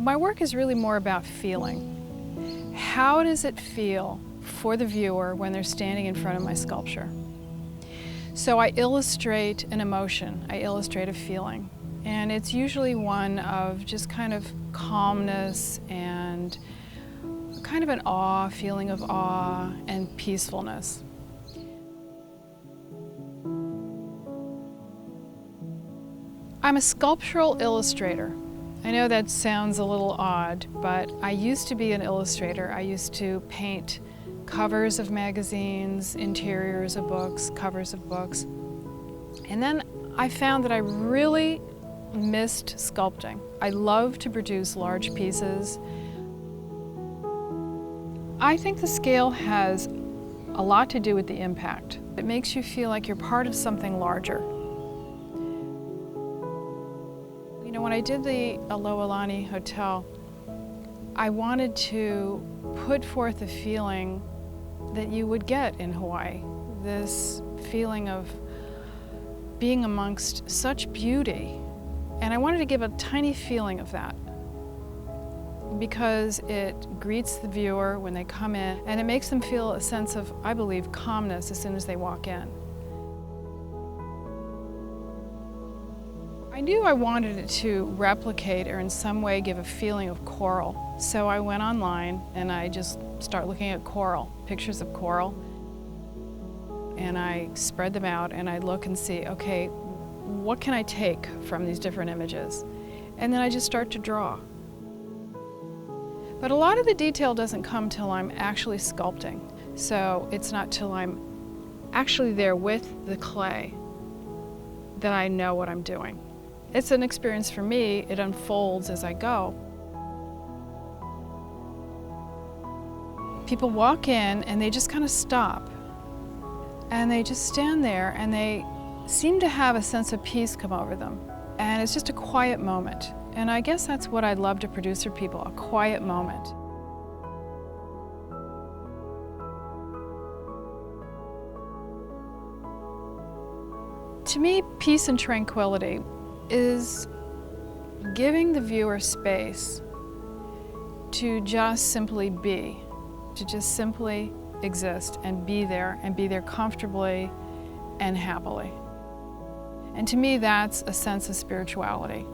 My work is really more about feeling. How does it feel for the viewer when they're standing in front of my sculpture? So I illustrate an emotion, I illustrate a feeling. And it's usually one of just kind of calmness and kind of an awe, feeling of awe and peacefulness. I'm a sculptural illustrator. I know that sounds a little odd, but I used to be an illustrator. I used to paint covers of magazines, interiors of books, covers of books. And then I found that I really missed sculpting. I love to produce large pieces. I think the scale has a lot to do with the impact. It makes you feel like you're part of something larger. You know, when I did the ʻAlohilani Hotel, I wanted to put forth a feeling that you would get in Hawaii. This feeling of being amongst such beauty. And I wanted to give a tiny feeling of that because it greets the viewer when they come in and it makes them feel a sense of, I believe, calmness as soon as they walk in. I knew I wanted it to replicate or in some way give a feeling of coral. So I went online and I just started looking at coral, pictures of coral. And I spread them out and I look and see, okay, what can I take from these different images? And then I just start to draw. But a lot of the detail doesn't come till I'm actually sculpting. So it's not till I'm actually there with the clay that I know what I'm doing. It's an experience for me. It unfolds as I go. People walk in and they just kind of stop. And they just stand there and they seem to have a sense of peace come over them. And it's just a quiet moment. And I guess that's what I'd love to produce for people, a quiet moment. To me, peace and tranquility is giving the viewer space to just simply be, to just simply exist and be there comfortably and happily. And to me, that's a sense of spirituality.